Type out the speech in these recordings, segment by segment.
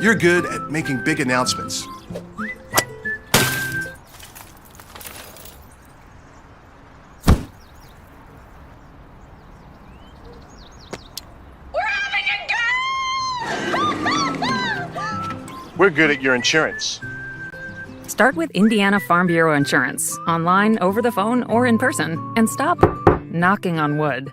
You're good at making big announcements. We're good at your insurance. Start with Indiana Farm Bureau Insurance, online, over the phone, or in person, and stop knocking on wood.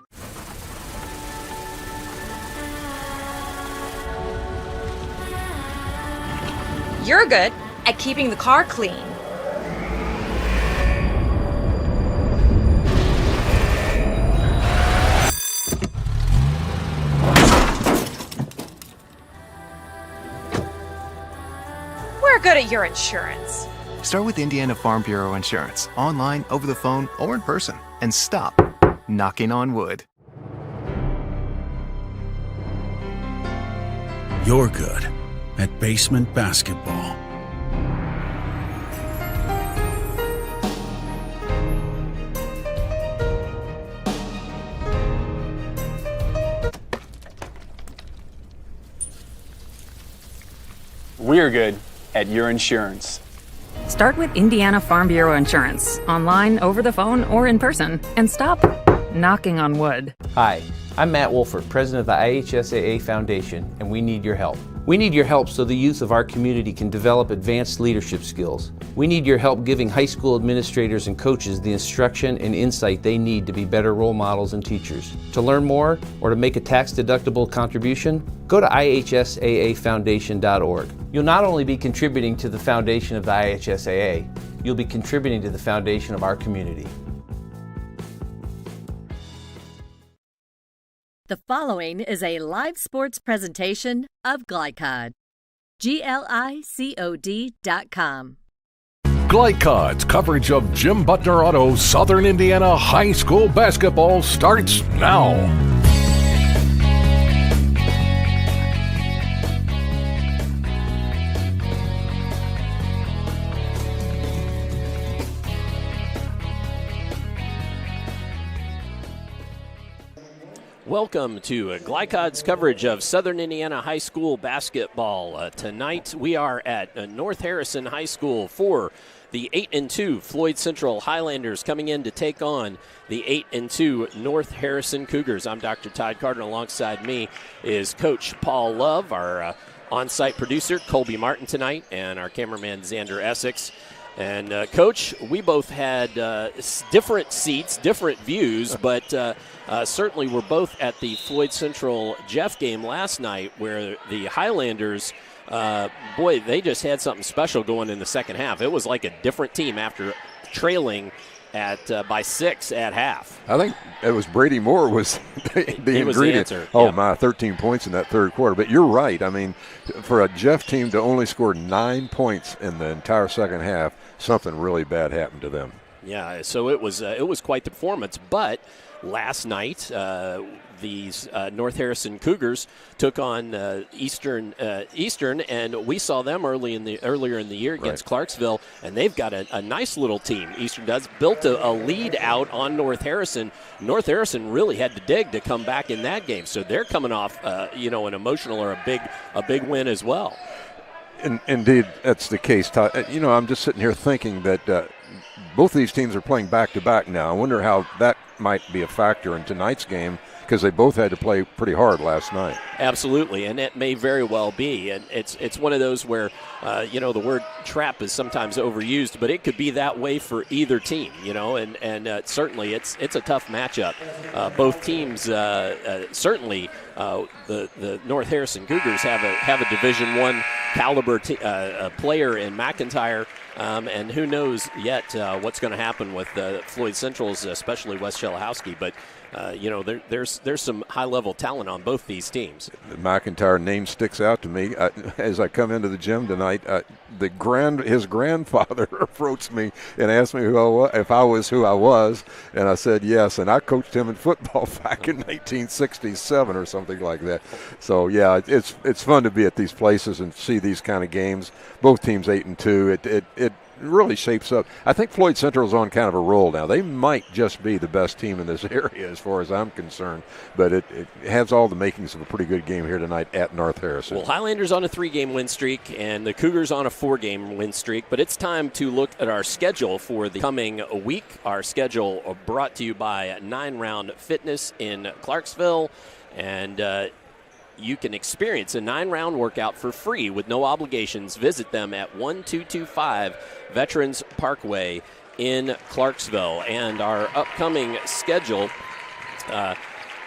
You're good at keeping the car clean. We're good at your insurance. Start with Indiana Farm Bureau Insurance, online, over the phone, or in person, and stop knocking on wood. You're good at basement basketball. We're good at your insurance. Start with Indiana Farm Bureau Insurance, online, over the phone, or in person, and stop knocking on wood. Hi, I'm Matt Wolford, president of the IHSAA Foundation, and we need your help. We need your help so the youth of our community can develop advanced leadership skills. We need your help giving high school administrators and coaches the instruction and insight they need to be better role models and teachers. To learn more or to make a tax-deductible contribution, go to IHSAAfoundation.org. You'll not only be contributing to the foundation of the IHSAA, you'll be contributing to the foundation of our community. The following is a live sports presentation of GLICOD. GLICOD.com. GLICOD's coverage of Jim Butler Auto's Southern Indiana High School basketball starts now. Welcome to GLICOD's coverage of Southern Indiana High School basketball. Tonight we are at North Harrison High School for the 8-2 Floyd Central Highlanders coming in to take on the 8-2 North Harrison Cougars. I'm Dr. Todd Carter. Alongside me is Coach Paul Love, our on-site producer Colby Martin tonight, and our cameraman Xander Essex. And, Coach, we both had different seats, different views, but certainly we're both at the Floyd Central Jeff game last night where the Highlanders, boy, they just had something special going in the second half. It was like a different team after trailing by 6 at half. I think it was Brady Moore was the ingredient. Was the answer. Oh, yep. My, 13 points in that third quarter. But you're right. I mean, for a Jeff team to only score 9 points in the entire second half, something really bad happened to them. Yeah, so it was quite the performance. But last night, these North Harrison Cougars took on Eastern, and we saw them earlier in the year against Clarksville, and they've got a nice little team. Eastern does built a lead out on North Harrison. North Harrison really had to dig to come back in that game, so they're coming off an emotional or a big win as well. Indeed, that's the case, Todd. I'm just sitting here thinking that both these teams are playing back-to-back now. I wonder how that might be a factor in tonight's game, because they both had to play pretty hard last night. Absolutely, and it may very well be. And it's one of those where, the word trap is sometimes overused, but it could be that way for either team, and certainly it's a tough matchup. Both teams, certainly the North Harrison Cougars have a Division I caliber player in McIntyre, and who knows yet what's going to happen with Floyd Central's, especially Wes Shelahowski, but there's some high-level talent on both these teams. The McIntyre name sticks out to me. As I come into the gym tonight, his grandfather approached me and asked me if I was who I was, and I said yes, and I coached him in football back in 1967 or something like that. So, yeah, it's fun to be at these places and see these kind of games. Both teams 8-2. really shapes up. I think Floyd Central's on kind of a roll now. They might just be the best team in this area as far as I'm concerned, but it has all the makings of a pretty good game here tonight at North Harrison. Well, Highlanders on a 3-game win streak and the Cougars on a 4-game win streak, but it's time to look at our schedule for the coming week. Our schedule brought to you by 9 Round Fitness in Clarksville, and you can experience a 9-round workout for free with no obligations. Visit them at 1225 Veterans Parkway in Clarksville. And our upcoming schedule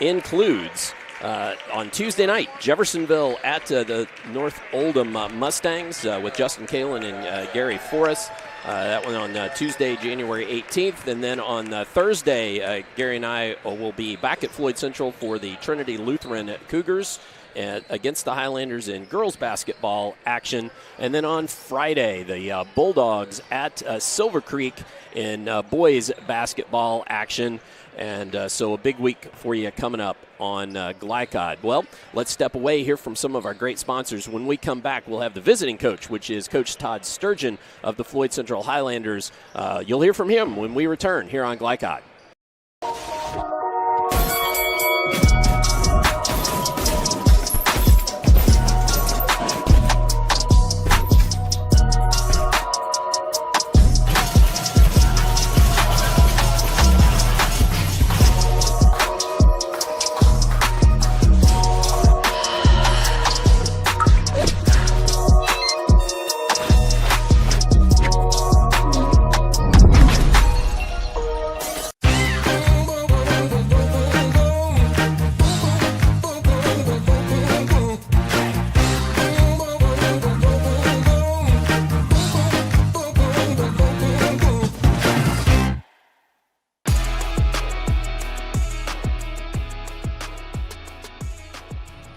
includes on Tuesday night, Jeffersonville at the North Oldham Mustangs with Justin Kalin and Gary Forrest. That one on Tuesday, January 18th. And then on Thursday, Gary and I will be back at Floyd Central for the Trinity Lutheran Cougars against the Highlanders in girls basketball action. And then on Friday, the Bulldogs at Silver Creek in boys basketball action. And so a big week for you coming up on GLICOD. Well, let's step away here from some of our great sponsors. When we come back, we'll have the visiting coach, which is Coach Todd Sturgeon of the Floyd Central Highlanders. You'll hear from him when we return here on GLICOD.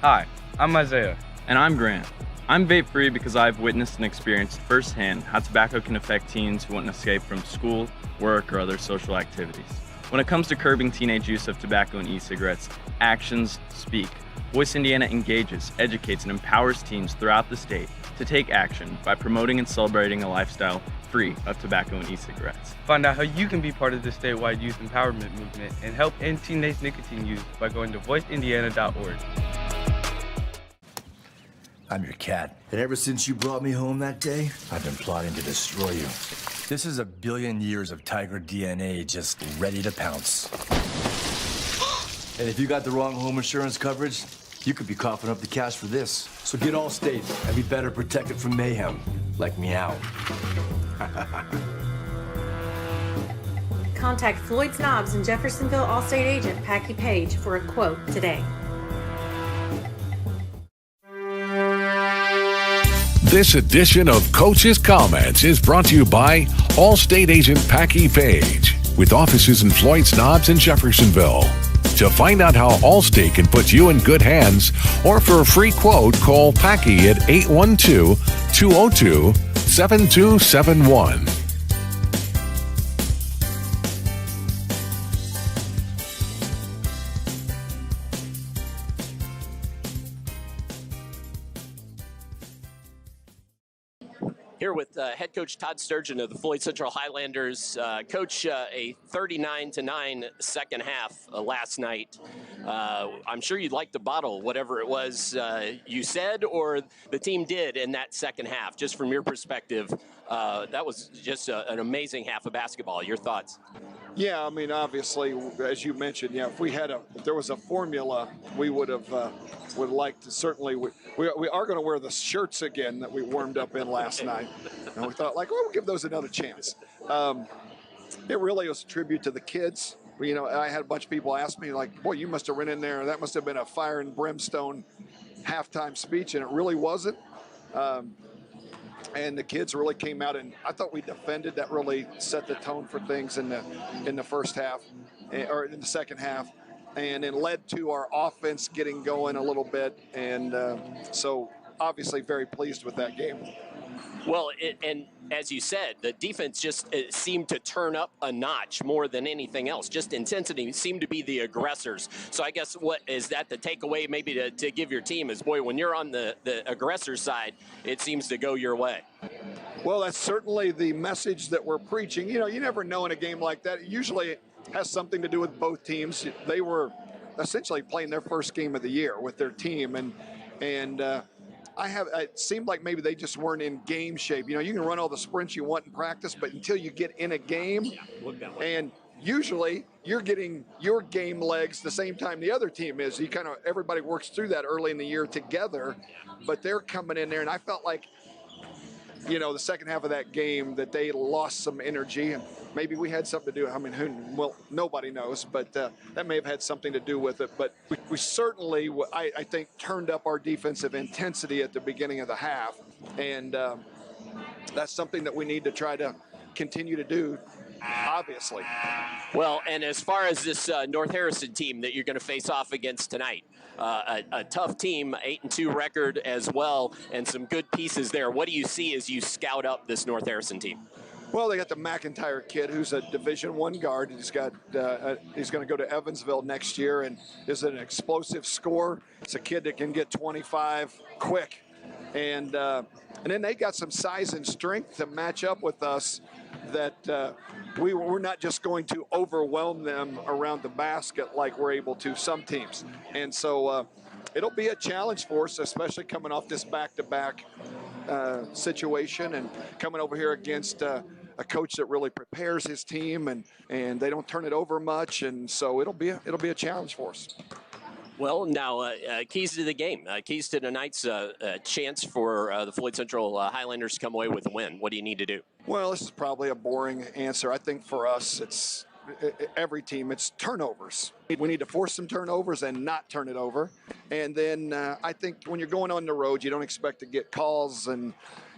Hi, I'm Isaiah. And I'm Grant. I'm vape-free because I've witnessed and experienced firsthand how tobacco can affect teens who want to escape from school, work, or other social activities. When it comes to curbing teenage use of tobacco and e-cigarettes, actions speak. Voice Indiana engages, educates, and empowers teens throughout the state to take action by promoting and celebrating a lifestyle free of tobacco and e-cigarettes. Find out how you can be part of the statewide youth empowerment movement and help end teenage nicotine use by going to voiceindiana.org. I'm your cat. And ever since you brought me home that day, I've been plotting to destroy you. This is 1 billion years of tiger DNA just ready to pounce. And if you got the wrong home insurance coverage, you could be coughing up the cash for this. So get Allstate and be better protected from mayhem, like meow. Contact Floyd Snobs and Jeffersonville Allstate agent Packy Page for a quote today. This edition of Coach's Comments is brought to you by Allstate agent Packy Page, with offices in Floyd Snobs and Jeffersonville. To find out how Allstate can put you in good hands, or for a free quote, call Packy at 812-202-7271. Here with head coach Todd Sturgeon of the Floyd Central Highlanders. Coach, a 39-9 second half last night. I'm sure you'd like to bottle whatever it was you said or the team did in that second half. Just from your perspective, that was just an amazing half of basketball. Your thoughts? Yeah, I mean, obviously, as you mentioned, yeah, if there was a formula, we would like to certainly. We are going to wear the shirts again that we warmed up in last night, and we thought, we'll give those another chance. It really was a tribute to the kids. I had a bunch of people ask me, boy, you must have run in there. That must have been a fire and brimstone halftime speech, and it really wasn't. And the kids really came out, and I thought we defended. That really set the tone for things in the first half, or in the second half, and it led to our offense getting going a little bit. And so obviously very pleased with that game. Well, and as you said, the defense just seemed to turn up a notch more than anything else. Just intensity seemed to be the aggressors. So I guess what is that the takeaway maybe to give your team is, boy, when you're on the aggressor side, it seems to go your way. Well, that's certainly the message that we're preaching. You know, you never know in a game like that. Usually it has something to do with both teams. They were essentially playing their first game of the year with their team, and it seemed like maybe they just weren't in game shape. You know, you can run all the sprints you want in practice, but until you get in a game, and usually you're getting your game legs the same time the other team is. Everybody works through that early in the year together, but they're coming in there, and I felt like, you know, the second half of that game that they lost some energy, and maybe we had something to do. I mean, nobody knows, but that may have had something to do with it. But we certainly, I think, turned up our defensive intensity at the beginning of the half, and that's something that we need to try to continue to do, obviously. Well, and as far as this North Harrison team that you're going to face off against tonight, a tough team, 8-2 record as well, and some good pieces there. What do you see as you scout up this North Harrison team? Well, they got the McIntyre kid, who's a Division I guard. He's going to go to Evansville next year, and is an explosive scorer. It's a kid that can get 25 quick, and then they got some size and strength to match up with us. That we're not just going to overwhelm them around the basket like we're able to some teams. And so it'll be a challenge for us, especially coming off this back-to-back situation and coming over here against a coach that really prepares his team, and they don't turn it over much. And so it'll be a challenge for us. Well, now, keys to the game, keys to tonight's chance for the Floyd Central Highlanders to come away with a win. What do you need to do? Well, this is probably a boring answer. I think for us, it's every team, it's turnovers. We need to force some turnovers and not turn it over. And then I think when you're going on the road, you don't expect to get calls, and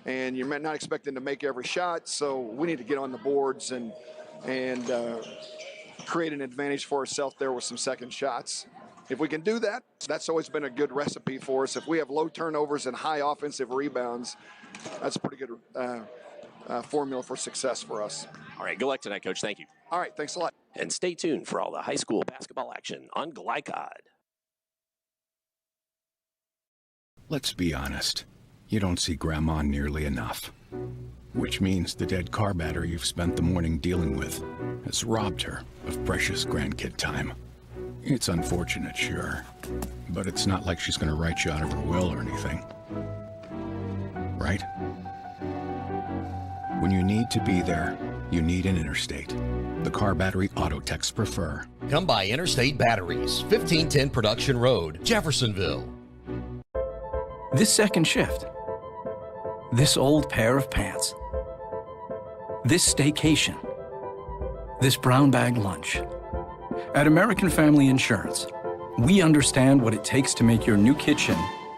you're not expecting to make every shot. So we need to get on the boards and create an advantage for ourselves there with some second shots. If we can do that, that's always been a good recipe for us. If we have low turnovers and high offensive rebounds, that's a pretty good formula for success for us. All right, good luck tonight, Coach. Thank you. All right, thanks a lot. And stay tuned for all the high school basketball action on GLICOD. Let's be honest. You don't see Grandma nearly enough. Which means the dead car battery you've spent the morning dealing with has robbed her of precious grandkid time. It's unfortunate, sure, but it's not like she's going to write you out of her will or anything. Right? When you need to be there, you need an Interstate. The car battery auto techs prefer. Come by Interstate Batteries, 1510 Production Road, Jeffersonville. This second shift. This old pair of pants. This staycation. This brown bag lunch. At American Family Insurance, we understand what it takes to make your new kitchen,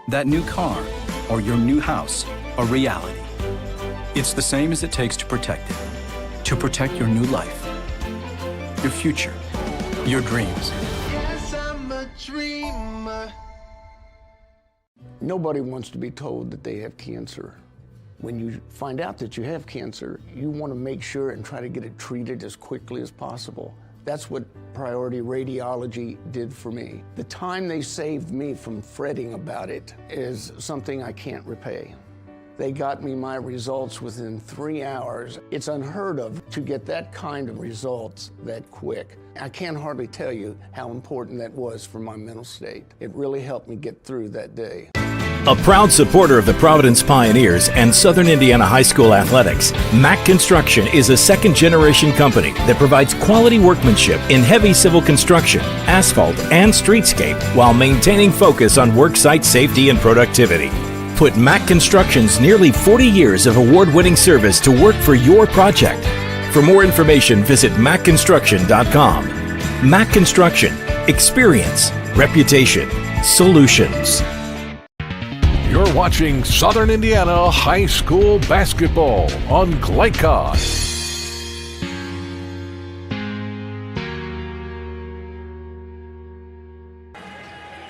that new car, or your new house a reality. It's the same as it takes to protect it. To protect your new life, your future, your dreams. Yes, I'm a dreamer. Nobody wants to be told that they have cancer. When you find out that you have cancer, you want to make sure and try to get it treated as quickly as possible. That's what Priority Radiology did for me. The time they saved me from fretting about it is something I can't repay. They got me my results within 3 hours. It's unheard of to get that kind of results that quick. I can't hardly tell you how important that was for my mental state. It really helped me get through that day. A proud supporter of the Providence Pioneers and Southern Indiana High School athletics, Mack Construction is a second-generation company that provides quality workmanship in heavy civil construction, asphalt, and streetscape while maintaining focus on worksite safety and productivity. Put Mack Construction's nearly 40 years of award-winning service to work for your project. For more information, visit mackconstruction.com. Mack Construction. Experience. Reputation. Solutions. You're watching Southern Indiana High School Basketball on GLICOD.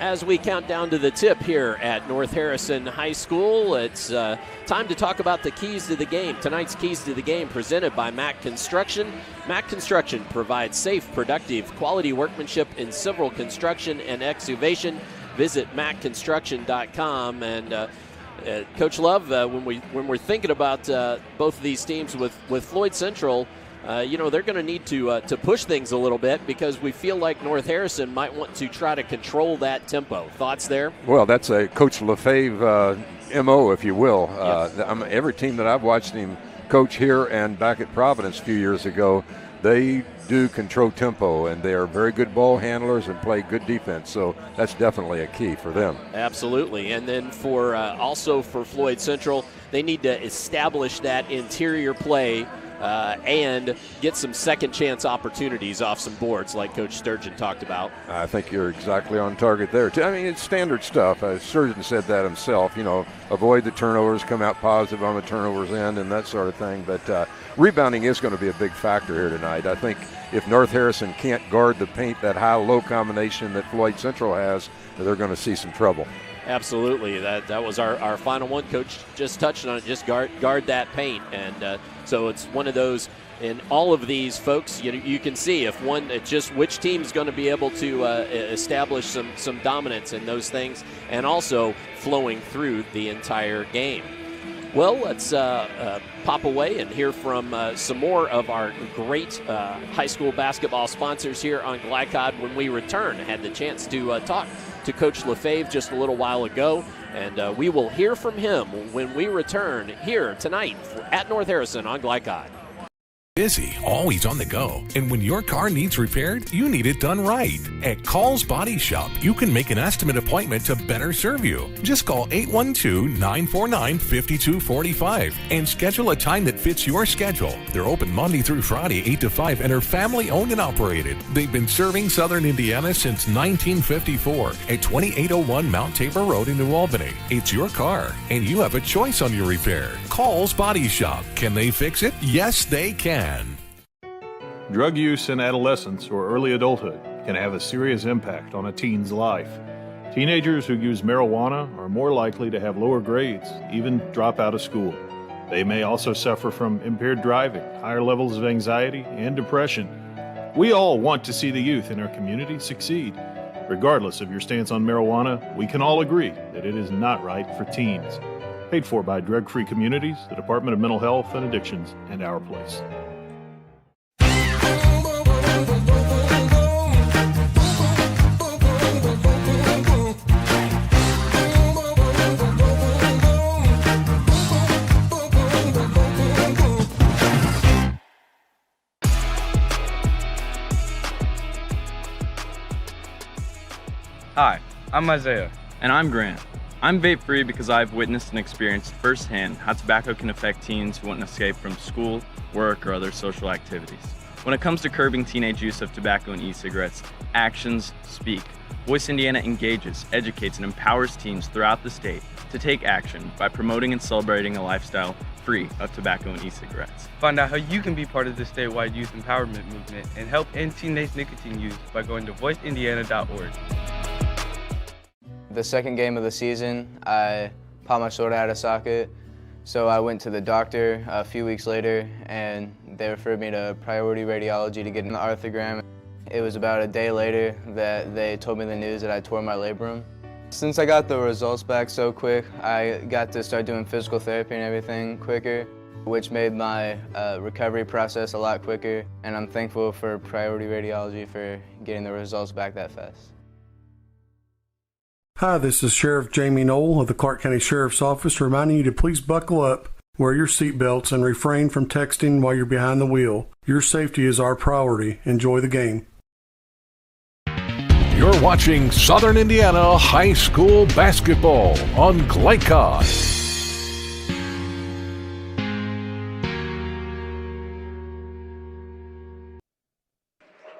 As we count down to the tip here at North Harrison High School, it's time to talk about the keys to the game. Tonight's keys to the game presented by Mack Construction. Mack Construction provides safe, productive, quality workmanship in civil construction and excavation. Visit mackconstruction.com. And Coach Love, when we're thinking about both of these teams with Floyd Central, they're going to need to push things a little bit because we feel like North Harrison might want to try to control that tempo. Thoughts there? Well, that's a Coach Lefebvre MO, if you will. Yes. Every team that I've watched him coach here and back at Providence a few years ago, they do control tempo, and they are very good ball handlers and play good defense. So that's definitely a key for them. Absolutely. And then also for Floyd Central, they need to establish that interior play and get some second chance opportunities off some boards like Coach Sturgeon talked about. I think you're exactly on target there, too. I mean, it's standard stuff. Sturgeon said that himself, avoid the turnovers, come out positive on the turnovers end and that sort of thing. But rebounding is going to be a big factor here tonight. I think if North Harrison can't guard the paint, that high-low combination that Floyd Central has, they're going to see some trouble. Absolutely. That was our final one. Coach just touched on it. Just guard that paint. And so it's one of those. In all of these, folks, you can see it's just which team's going to be able to establish some dominance in those things and also flowing through the entire game. Well, let's pop away and hear from some more of our great high school basketball sponsors here on GLICOD when we return. I had the chance to talk to Coach Lefebvre just a little while ago, and we will hear from him when we return here tonight at North Harrison on GLICOD. Busy, always on the go. And when your car needs repaired, you need it done right. At Call's Body Shop, you can make an estimate appointment to better serve you. Just call 812-949-5245 and schedule a time that fits your schedule. They're open Monday through Friday, 8 to 5, and are family owned and operated. They've been serving Southern Indiana since 1954 at 2801 Mount Tabor Road in New Albany. It's your car, and you have a choice on your repair. Call's Body Shop. Can they fix it? Yes, they can. Drug use in adolescence or early adulthood can have a serious impact on a teen's life. Teenagers who use marijuana are more likely to have lower grades, even drop out of school. They may also suffer from impaired driving, higher levels of anxiety, and depression. We all want to see the youth in our community succeed. Regardless of your stance on marijuana, we can all agree that it is not right for teens. Paid for by Drug Free Communities, the Department of Mental Health and Addictions, and Our Place. Hi, I'm Isaiah. And I'm Grant. I'm vape-free because I've witnessed and experienced firsthand how tobacco can affect teens who want to escape from school, work, or other social activities. When it comes to curbing teenage use of tobacco and e-cigarettes, actions speak. Voice Indiana engages, educates, and empowers teens throughout the state to take action by promoting and celebrating a lifestyle free of tobacco and e-cigarettes. Find out how you can be part of the statewide youth empowerment movement and help end teenage nicotine use by going to voiceindiana.org. The second game of the season, I popped my shoulder out of socket, so I went to the doctor a few weeks later, and they referred me to priority radiology to get an arthrogram. It was about a day later that they told me the news that I tore my labrum. Since I got the results back so quick, I got to start doing physical therapy and everything quicker, which made my recovery process a lot quicker, and I'm thankful for priority radiology for getting the results back that fast. Hi, this is Sheriff Jamie Knoll of the Clark County Sheriff's Office reminding you to please buckle up, wear your seatbelts, and refrain from texting while you're behind the wheel. Your safety is our priority. Enjoy the game. You're watching Southern Indiana High School Basketball on GLICOD.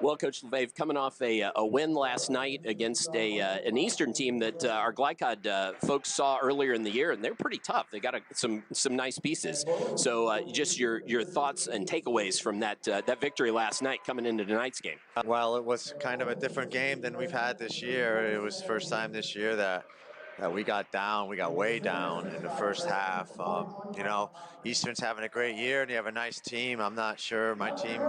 Well, Coach LeVave, coming off a win last night against an Eastern team that our GLICOD folks saw earlier in the year, and they're pretty tough. They got some nice pieces. So, just your thoughts and takeaways from that victory last night coming into tonight's game. Well, it was kind of a different game than we've had this year. It was the first time this year that we got down. We got way down in the first half. Eastern's having a great year, and they have a nice team. I'm not sure my team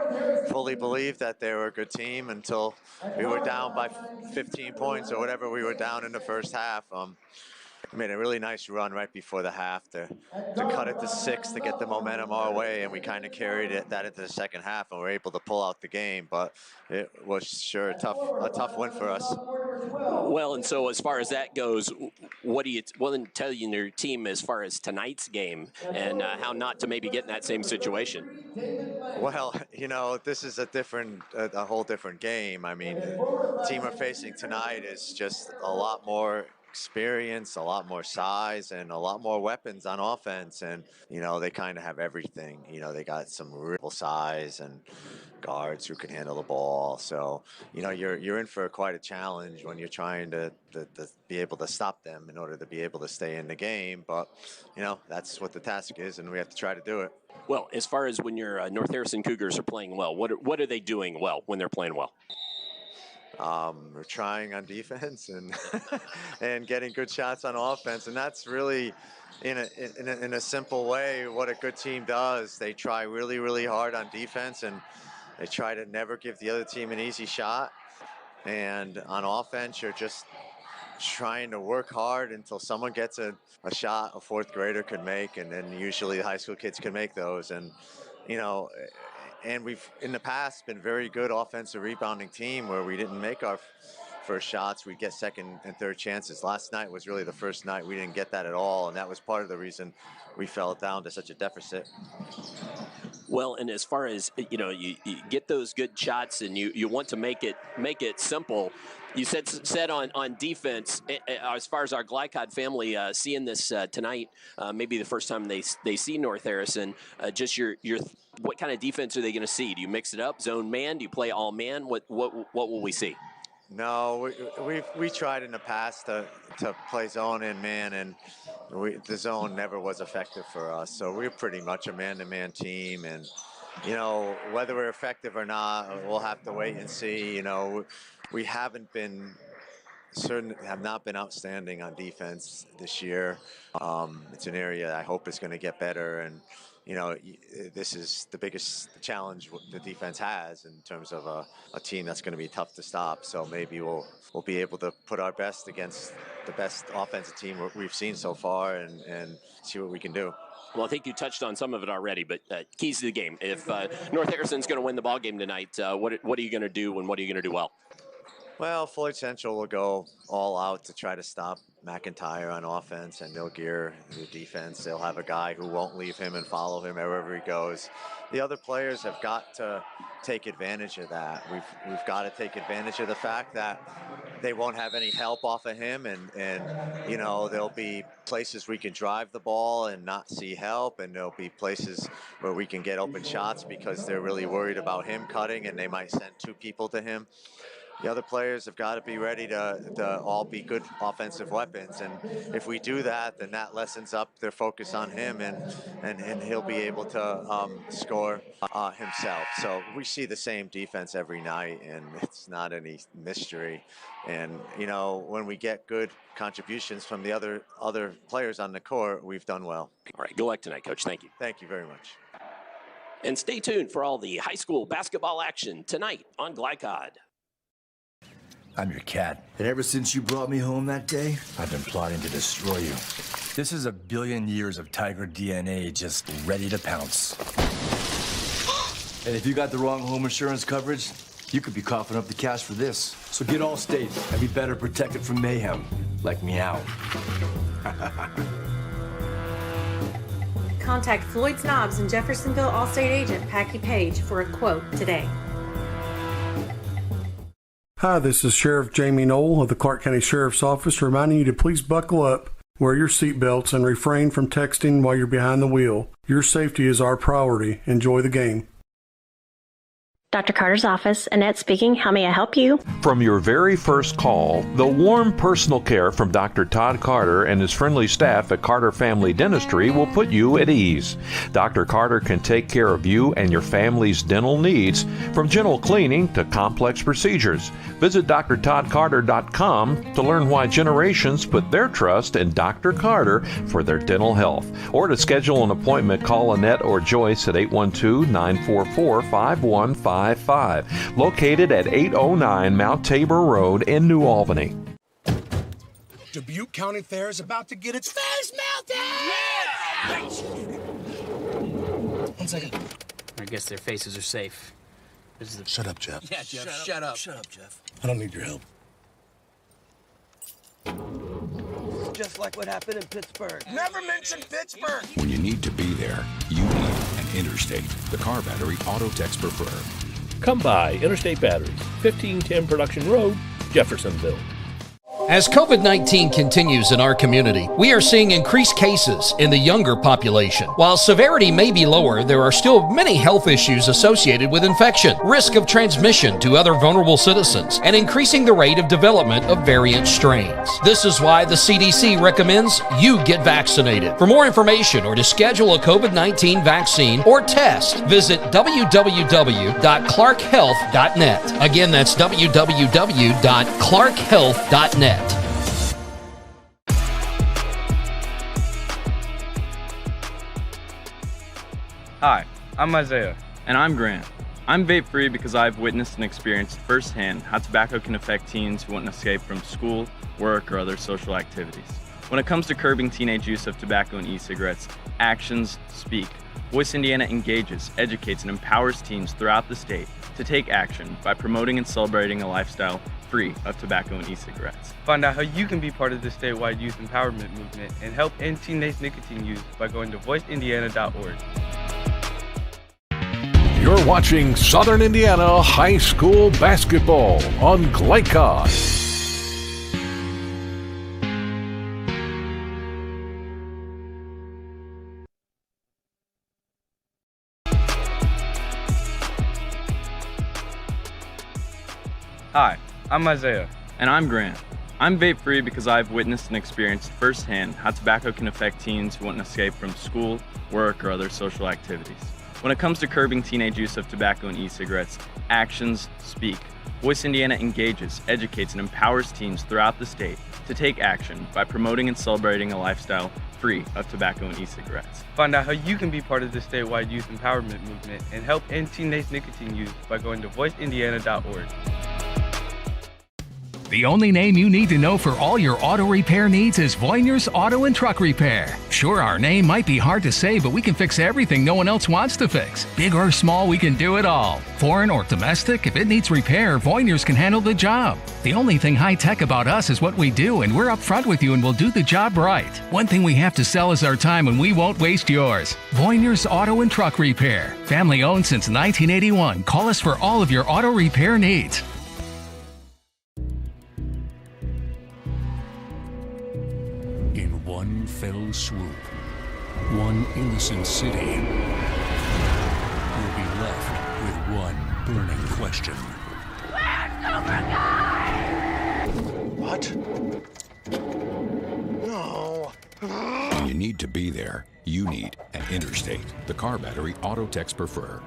fully believed that they were a good team until we were down by 15 points or whatever we were down in the first half. We made a really nice run right before the half to cut it to 6 to get the momentum our way, and we kind of carried that into the second half, and we were able to pull out the game. But it was sure a tough win for us. Well, and so as far as that goes, what do you tell your team as far as tonight's game and how not to maybe get in that same situation? Well, this is a whole different game. I mean, the team we're facing tonight is just a lot more experience, a lot more size, and a lot more weapons on offense. And, they kind of have everything. They got some real size and guards who can handle the ball. So, you're in for quite a challenge when you're trying to be able to stop them in order to be able to stay in the game. But, that's what the task is, and we have to try to do it. Well, as far as when your North Harrison Cougars are playing well, what are they doing well when they're playing well? We're trying on defense and and getting good shots on offense, and that's really, in a simple way, what a good team does. They try really, really hard on defense, and they try to never give the other team an easy shot. And on offense, you're just trying to work hard until someone gets a shot a fourth grader could make, and then usually the high school kids can make those. And and we've, in the past, been very good offensive rebounding team where we didn't make our first shots. We'd get second and third chances. Last night was really the first night we didn't get that at all, and that was part of the reason we fell down to such a deficit. Well, and as far as, you get those good shots and you want to make it simple. You said on defense, as far as our GLICOD family seeing this tonight, maybe the first time they see North Harrison, just your what kind of defense are they going to see? Do you mix it up, zone man? Do you play all man? What will we see? No, we tried in the past to play zone and man, and the zone never was effective for us. So we're pretty much a man-to-man team, and whether we're effective or not, we'll have to wait and see. We have not been outstanding on defense this year. It's an area I hope is going to get better, and this is the biggest challenge the defense has in terms of a team that's going to be tough to stop. So maybe we'll be able to put our best against the best offensive team we've seen so far and see what we can do. Well, I think you touched on some of it already, but keys to the game. If North Harrison's going to win the ball game tonight, what are you going to do, and what are you going to do well? Well, Floyd Central will go all out to try to stop McIntyre on offense, and they'll gear the defense. They'll have a guy who won't leave him and follow him wherever he goes. The other players have got to take advantage of that. We've got to take advantage of the fact that they won't have any help off of him, and there'll be places we can drive the ball and not see help, and there'll be places where we can get open shots because they're really worried about him cutting, and they might send two people to him. The other players have got to be ready to all be good offensive weapons, and if we do that, then that lessens up their focus on him, and he'll be able to score himself. So we see the same defense every night, and it's not any mystery. And when we get good contributions from the other players on the court, we've done well. All right, good luck tonight, Coach. Thank you. Thank you very much. And stay tuned for all the high school basketball action tonight on GLICOD. I'm your cat. And ever since you brought me home that day, I've been plotting to destroy you. This is a billion years of tiger DNA just ready to pounce. And if you got the wrong home insurance coverage, you could be coughing up the cash for this. So get Allstate and be better protected from mayhem, like meow. Contact Floyd Snobs and Jeffersonville Allstate agent Packy Page for a quote today. Hi, this is Sheriff Jamie Knoll of the Clark County Sheriff's Office reminding you to please buckle up, wear your seatbelts, and refrain from texting while you're behind the wheel. Your safety is our priority. Enjoy the game. Dr. Carter's office, Annette speaking. How may I help you? From your very first call, the warm personal care from Dr. Todd Carter and his friendly staff at Carter Family Dentistry will put you at ease. Dr. Carter can take care of you and your family's dental needs, from gentle cleaning to complex procedures. Visit drtoddcarter.com to learn why generations put their trust in Dr. Carter for their dental health. Or to schedule an appointment, call Annette or Joyce at 812-944-5155. Located at 809 Mount Tabor Road in New Albany. Dubuque County Fair is about to get its face melted! Yeah! 1 second. I guess their faces are safe. Shut up, Jeff. Yeah, Jeff, shut up. Shut up, Jeff. I don't need your help. Just like what happened in Pittsburgh. Never mention Pittsburgh! When you need to be there, you need an Interstate, the car battery auto techs prefer. Come by Interstate Batteries, 1510 Production Road, Jeffersonville. As COVID-19 continues in our community, we are seeing increased cases in the younger population. While severity may be lower, there are still many health issues associated with infection, risk of transmission to other vulnerable citizens, and increasing the rate of development of variant strains. This is why the CDC recommends you get vaccinated. For more information or to schedule a COVID-19 vaccine or test, visit www.clarkhealth.net. Again, that's www.clarkhealth.net. Hi, I'm Isaiah. And I'm Grant. I'm vape-free because I've witnessed and experienced firsthand how tobacco can affect teens who want to escape from school, work, or other social activities. When it comes to curbing teenage use of tobacco and e-cigarettes, actions speak. Voice Indiana engages, educates, and empowers teens throughout the state to take action by promoting and celebrating a lifestyle free of tobacco and e-cigarettes. Find out how you can be part of the statewide youth empowerment movement and help end teenage nicotine use by going to voiceindiana.org. You're watching Southern Indiana High School Basketball on GLICOD. Hi, I'm Isaiah. And I'm Grant. I'm vape-free because I've witnessed and experienced firsthand how tobacco can affect teens who want to escape from school, work, or other social activities. When it comes to curbing teenage use of tobacco and e-cigarettes, actions speak. Voice Indiana engages, educates, and empowers teens throughout the state to take action by promoting and celebrating a lifestyle free of tobacco and e-cigarettes. Find out how you can be part of the statewide youth empowerment movement and help end teenage nicotine use by going to voiceindiana.org. The only name you need to know for all your auto repair needs is Voyner's Auto and Truck Repair. Sure, our name might be hard to say, but we can fix everything no one else wants to fix. Big or small, we can do it all. Foreign or domestic, if it needs repair, Voyner's can handle the job. The only thing high-tech about us is what we do, and we're upfront with you and we'll do the job right. One thing we have to sell is our time, and we won't waste yours. Voyner's Auto and Truck Repair. Family owned since 1981. Call us for all of your auto repair needs. In one fell swoop, one innocent city will be left with one burning question. Where's Cobra Guy? What? No. When you need to be there, you need an Interstate, the car battery auto techs prefer.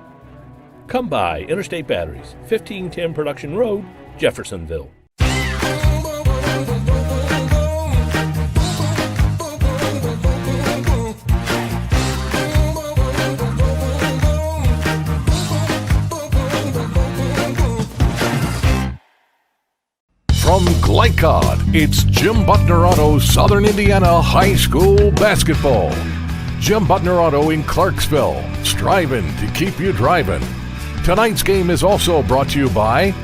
Come by Interstate Batteries, 1510 Production Road, Jeffersonville. From GLICOD, it's Jim Butner Auto Southern Indiana High School Basketball. Jim Butner Auto in Clarksville, striving to keep you driving. Tonight's game is also brought to you by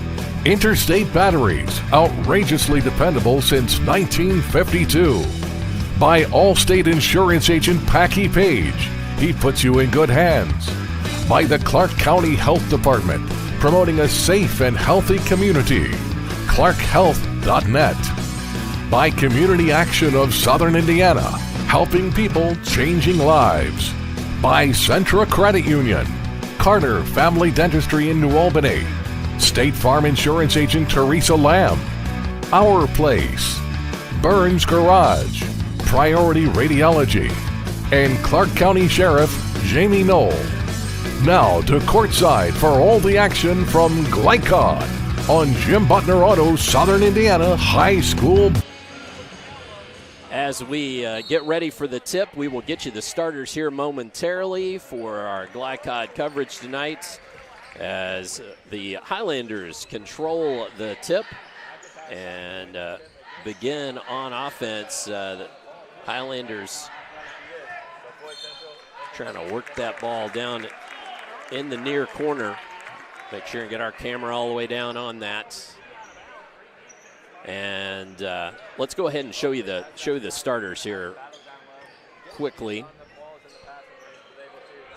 Interstate Batteries, outrageously dependable since 1952. By Allstate Insurance Agent Packy Page, he puts you in good hands. By the Clark County Health Department, promoting a safe and healthy community. clarkhealth.net. By Community Action of Southern Indiana, helping people, changing lives. By Centra Credit Union. Carter Family Dentistry in New Albany, State Farm Insurance Agent Teresa Lamb, Our Place, Burns Garage, Priority Radiology, and Clark County Sheriff Jamie Knoll. Now to courtside for all the action from GLICOD on Jim Butner Auto Southern Indiana High School. As we get ready for the tip, we will get you the starters here momentarily for our GLICOD coverage tonight as the Highlanders control the tip and begin on offense. The Highlanders trying to work that ball down in the near corner. Make sure and get our camera all the way down on that. And let's go ahead and show you the starters here quickly.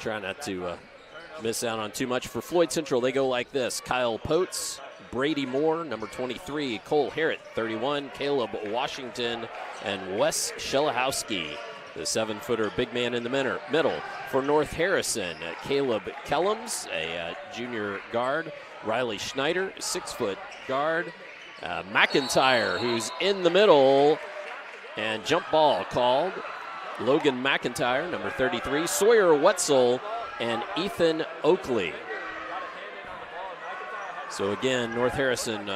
Try not to miss out on too much. For Floyd Central, they go like this: Kyle Potes, Brady Moore, number 23, Cole Harrett, 31, Caleb Washington, and Wes Shelahowski, the 7-footer big man in the middle. For North Harrison, Caleb Kellums, a junior guard, Riley Schneider, 6-foot guard, McIntyre, who's in the middle, and jump ball called. Logan McIntyre, number 33, Sawyer Wetzel, and Ethan Oakley. So again, North Harrison,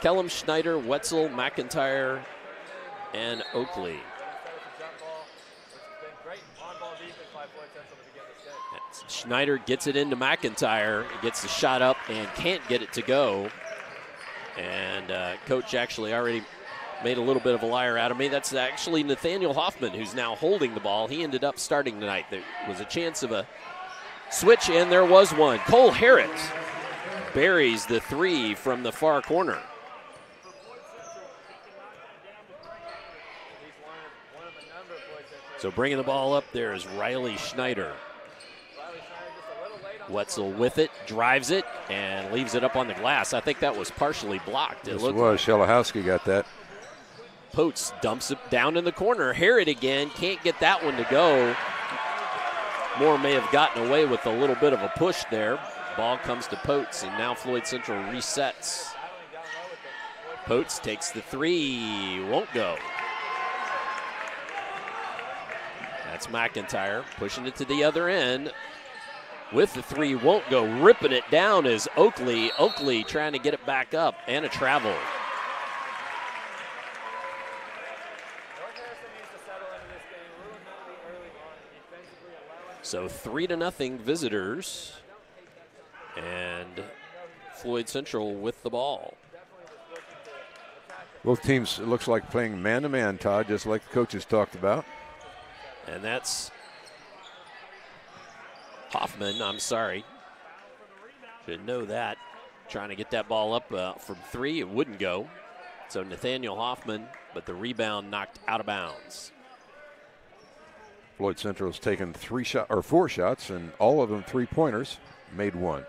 Kellum, Schneider, Wetzel, McIntyre, and Oakley. Schneider gets it into McIntyre, gets the shot up and can't get it to go. And coach actually already made a little bit of a liar out of me. That's actually Nathaniel Hoffman, who's now holding the ball. He ended up starting tonight. There was a chance of a switch, and there was one. Cole Harrett buries the 3 from the far corner. So bringing the ball up there is Riley Schneider. Wetzel with it, drives it, and leaves it up on the glass. I think that was partially blocked. It was. Shelahowski got that. Potes dumps it down in the corner. Harrod again, can't get that one to go. Moore may have gotten away with a little bit of a push there. Ball comes to Potes, and now Floyd Central resets. Potes takes the 3, won't go. That's McIntyre pushing it to the other end. With the 3, won't go. Ripping it down is Oakley. Oakley trying to get it back up, and a travel. So 3-0 visitors, and Floyd Central with the ball. Both teams, it looks like playing man-to-man, Todd, just like the coaches talked about. And that's Hoffman, I'm sorry. Should know that. Trying to get that ball up from 3, it wouldn't go. So Nathaniel Hoffman, but the rebound knocked out of bounds. Floyd Central's taken 4 shots, and all of them 3-pointers, made 1.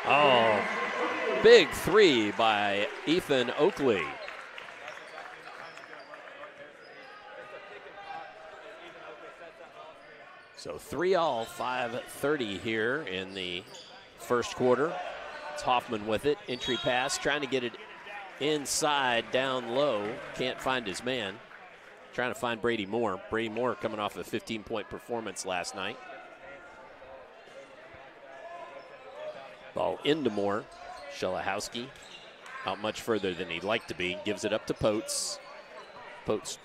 Oh, big 3 by Ethan Oakley. So 3-all, 5:30 here in the first quarter. It's Hoffman with it. Entry pass, trying to get it inside, down low. Can't find his man. Trying to find Brady Moore. Brady Moore coming off a 15-point performance last night. Ball into Moore. Shelahowski out much further than he'd like to be. Gives it up to Potes. Potes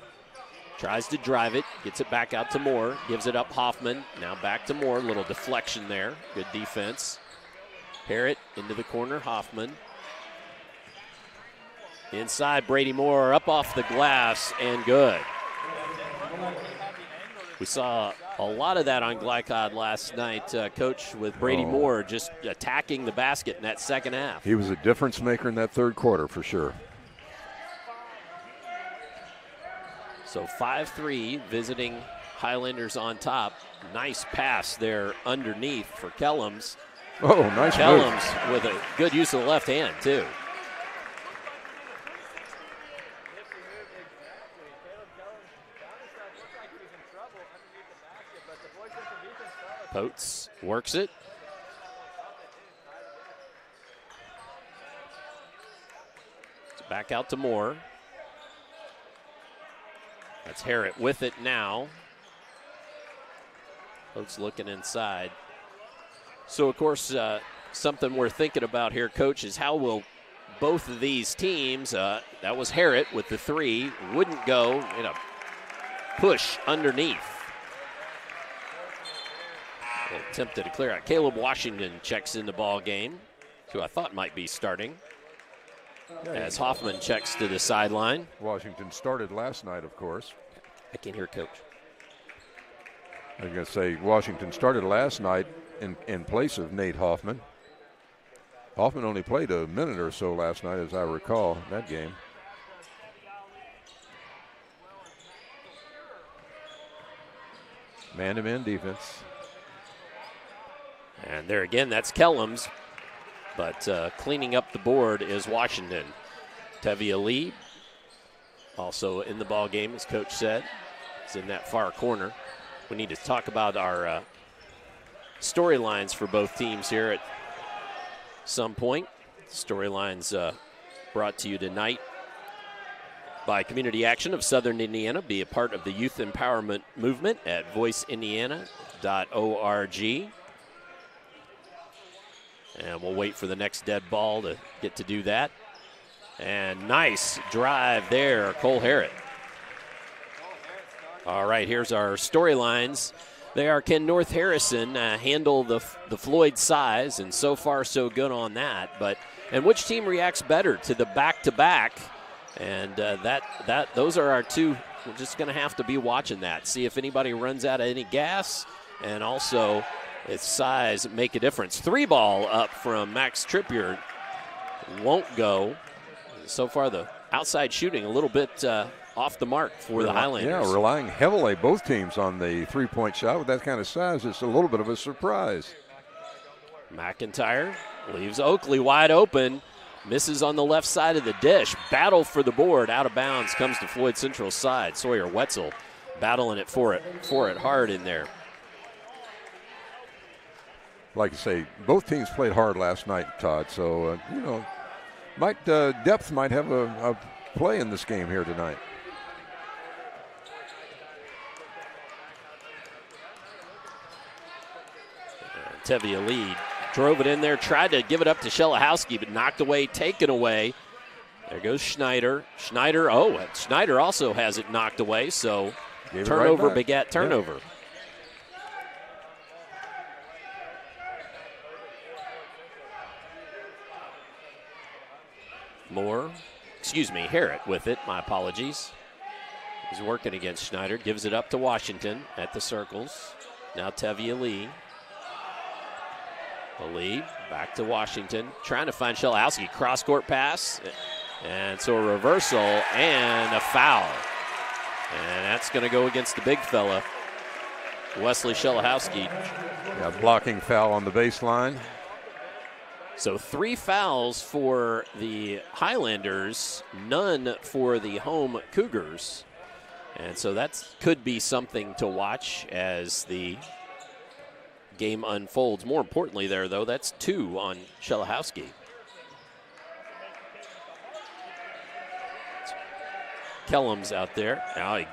tries to drive it, gets it back out to Moore, gives it up Hoffman, now back to Moore, little deflection there, good defense. Harrett into the corner, Hoffman. Inside, Brady Moore, up off the glass, and good. We saw a lot of that on GLICOD last night, Coach, with Brady Moore just attacking the basket in that second half. He was a difference maker in that third quarter for sure. So 5-3, visiting Highlanders on top. Nice pass there underneath for Kellums. Oh, nice Kellums move. with a good use of the left hand, too. Potes works it. It's back out to Moore. That's Harrett with it now. Potes looking inside. So, of course, something we're thinking about here, Coach, is how will both of these teams, that was Harrett with the 3, wouldn't go in a push underneath. Attempted to clear out. Caleb Washington checks in the ball game, who I thought might be starting, as Hoffman checks to the sideline. Washington started last night, of course. I can't hear Coach. I was going to say Washington started last night in place of Nate Hoffman. Hoffman only played a minute or so last night, as I recall, in that game. Man-to-man defense. And there again, that's Kellums. But cleaning up the board is Washington. Tevia Lee, also in the ball game, as Coach said, is in that far corner. We need to talk about our storylines for both teams here at some point. Storylines brought to you tonight by Community Action of Southern Indiana. Be a part of the youth empowerment movement at voiceindiana.org. And we'll wait for the next dead ball to get to do that. And nice drive there, Cole Harrett. All right, here's our storylines. They are, can North Harrison handle the Floyd size? And so far, so good on that. And which team reacts better to the back-to-back? And those are our two. We're just going to have to be watching that. See if anybody runs out of any gas. And also, its size make a difference. 3-ball up from Max Trippier. Won't go. So far, the outside shooting a little bit off the mark for the Highlanders. Yeah, relying heavily, both teams, on the three-point shot. With that kind of size, it's a little bit of a surprise. McIntyre leaves Oakley wide open. Misses on the left side of the dish. Battle for the board. Out of bounds comes to Floyd Central's side. Sawyer Wetzel battling it for it hard in there. Like I say, both teams played hard last night, Todd. So, depth might have a play in this game here tonight. Tevia Lee drove it in there, tried to give it up to Shelahowski, but knocked away, taken away. There goes Schneider. Schneider also has it knocked away, so turnover right begat turnover. Yeah. Harrett with it, my apologies. He's working against Schneider, gives it up to Washington at the circles. Now Tevia Lee. Lee back to Washington, trying to find Shelahowski. Cross-court pass, and so a reversal and a foul. And that's going to go against the big fella, Wesley Shelahowski. Yeah, blocking foul on the baseline. So 3 fouls for the Highlanders, none for the home Cougars. And so that could be something to watch as the game unfolds. More importantly there, though, that's 2 on Shelahowski. Kellums out there. Now he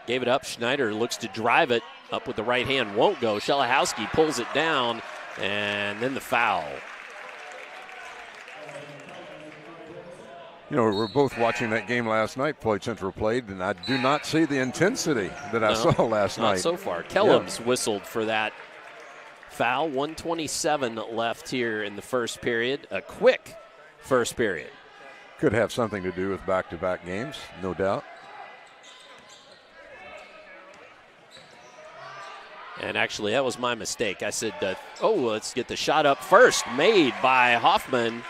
gave it up. Schneider looks to drive it up with the right hand. Won't go. Shelahowski pulls it down, and then the foul. You know, we were both watching that game last night, Floyd Central played, and I do not see the intensity that I saw last night. Not so far. Kellums whistled for that foul. 1:27 left here in the first period. A quick first period. Could have something to do with back-to-back games, no doubt. And actually, that was my mistake. I said, let's get the shot up first, made by Hoffman.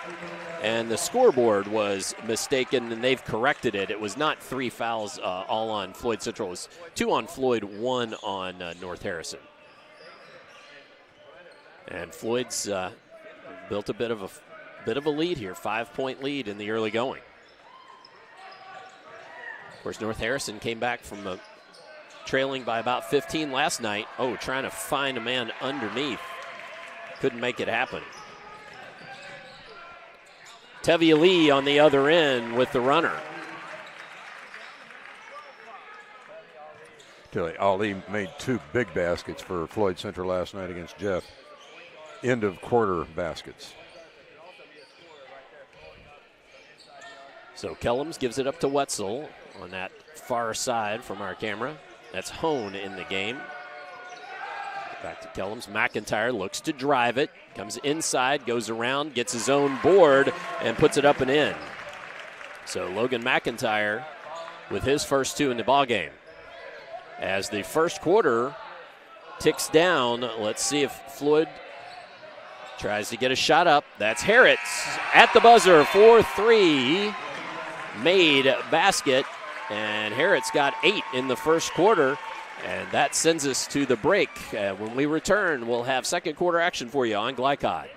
And the scoreboard was mistaken, and they've corrected it. It was not 3 fouls all on Floyd Central. It was 2 on Floyd, 1 on North Harrison. And Floyd's built a bit of a lead here, 5-point lead in the early going. Of course, North Harrison came back from a trailing by about 15 last night. Oh, trying to find a man underneath. Couldn't make it happen. Tevye Lee on the other end with the runner. Ali made 2 big baskets for Floyd Central last night against Jeff. End of quarter baskets. So Kellums gives it up to Wetzel on that far side from our camera. That's Hone in the game. Back to Kellums. McIntyre looks to drive it. Comes inside, goes around, gets his own board, and puts it up and in. So Logan McIntyre with his first 2 in the ballgame. As the first quarter ticks down, let's see if Floyd tries to get a shot up. That's Harrods at the buzzer, 4-3. Made basket, and Harrods got 8 in the first quarter, and that sends us to the break. When we return, we'll have second quarter action for you on GLICOD.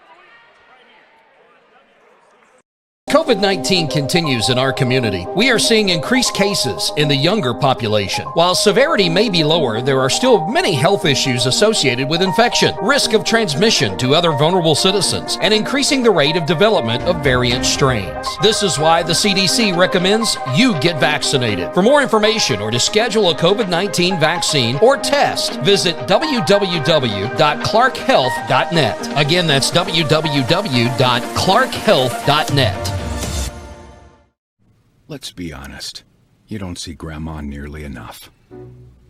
COVID-19 continues in our community. We are seeing increased cases in the younger population. While severity may be lower, there are still many health issues associated with infection, risk of transmission to other vulnerable citizens, and increasing the rate of development of variant strains. This is why the CDC recommends you get vaccinated. For more information or to schedule a COVID-19 vaccine or test, visit www.clarkhealth.net. Again, that's www.clarkhealth.net. Let's be honest. You don't see Grandma nearly enough.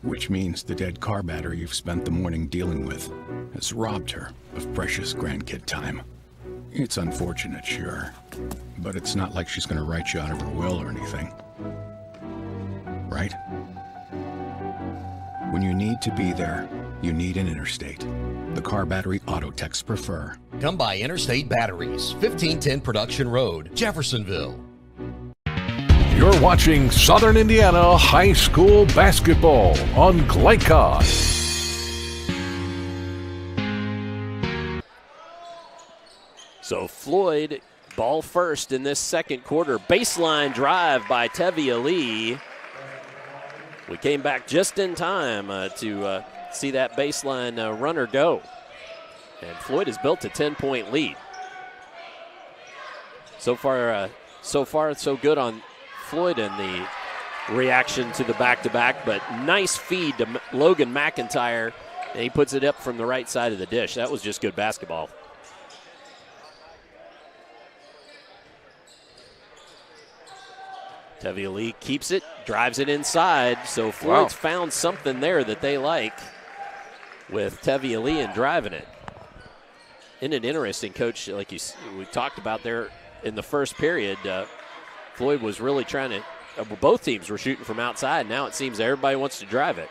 Which means the dead car battery you've spent the morning dealing with has robbed her of precious grandkid time. It's unfortunate, sure, but it's not like she's gonna write you out of her will or anything. Right? When you need to be there, you need an Interstate. The car battery auto techs prefer. Come by Interstate Batteries, 1510 Production Road, Jeffersonville. You're watching Southern Indiana High School Basketball on GLICOD. So Floyd, ball first in this second quarter. Baseline drive by Tevye Lee. We came back just in time to see that baseline runner go. And Floyd has built a 10-point lead. So far, so good on Floyd and the reaction to the back-to-back, but nice feed to Logan McIntyre, and he puts it up from the right side of the dish. That was just good basketball. Tevye Lee keeps it, drives it inside, so Floyd's found something there that they like with Tevye Lee and driving it. Isn't it interesting, Coach, like we talked about there in the first period, Floyd was really trying to, both teams were shooting from outside. Now it seems everybody wants to drive it.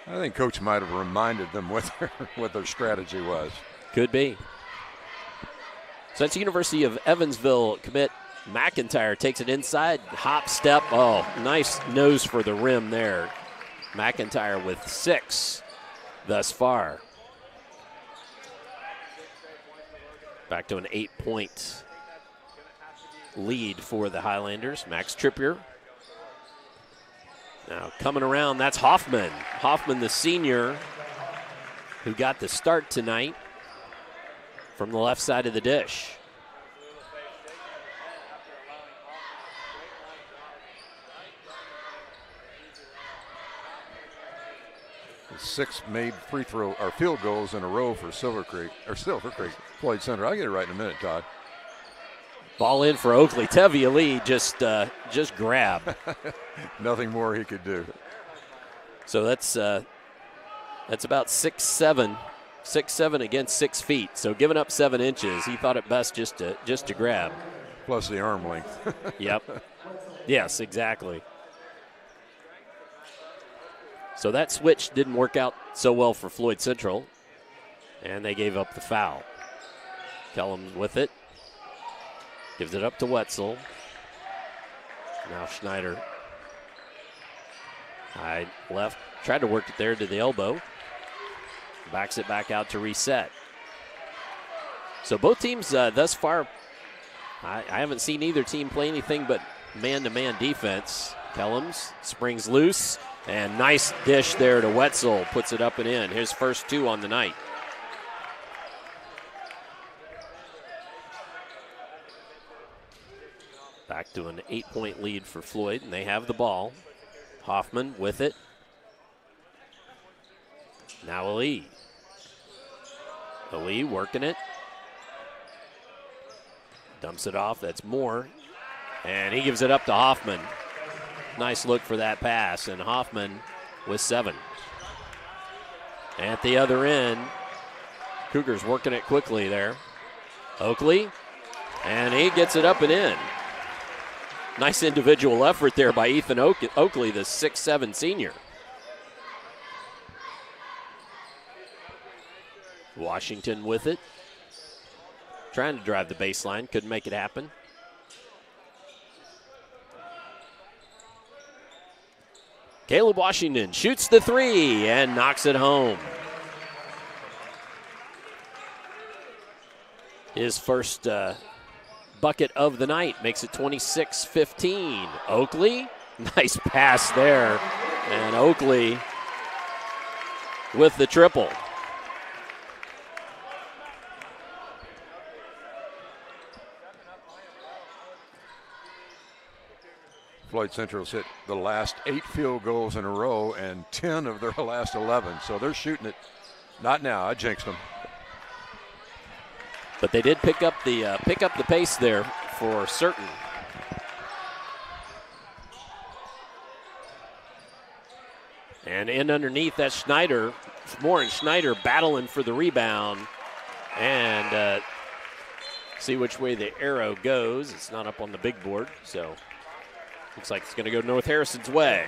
I think Coach might have reminded them what their strategy was. Could be. So that's University of Evansville commit McIntyre takes it inside, hop, step. Oh, nice nose for the rim there. McIntyre with 6 thus far. Back to an 8-point lead for the Highlanders. Max Trippier. Now coming around, that's Hoffman. Hoffman, the senior, who got the start tonight from the left side of the dish. Six made free throw or field goals in a row for Silver Creek Floyd Central. I'll get it right in a minute, Todd. Ball in for Oakley. Tevye Lee just grab. Nothing more he could do. So that's about 6'7", 6'7" against 6 feet. So giving up 7 inches, he thought it best just to grab. Plus the arm length. Yep. Yes, exactly. So that switch didn't work out so well for Floyd Central, and they gave up the foul. Kellum with it. Gives it up to Wetzel. Now Schneider. High left. Tried to work it there to the elbow. Backs it back out to reset. So both teams thus far, I haven't seen either team play anything but man-to-man defense. Kellums springs loose. And nice dish there to Wetzel. Puts it up and in. His first 2 on the night. Back to an 8-point lead for Floyd, and they have the ball. Hoffman with it. Now Ali. Ali working it. Dumps it off. That's Moore. And he gives it up to Hoffman. Nice look for that pass. And Hoffman with 7. At the other end, Cougars working it quickly there. Oakley. And he gets it up and in. Nice individual effort there by Ethan Oakley, the 6'7" senior. Washington with it. Trying to drive the baseline, couldn't make it happen. Caleb Washington shoots the 3 and knocks it home. His first bucket of the night makes it 26-15. Oakley, nice pass there. And Oakley with the triple. Floyd Central's hit the last 8 field goals in a row and 10 of their last 11. So they're shooting it. Not now. I jinxed them. But they did pick up the pace there for certain. And in underneath, that's Schneider. Moore and Schneider battling for the rebound. And see which way the arrow goes. It's not up on the big board, so looks like it's going to go North Harrison's way.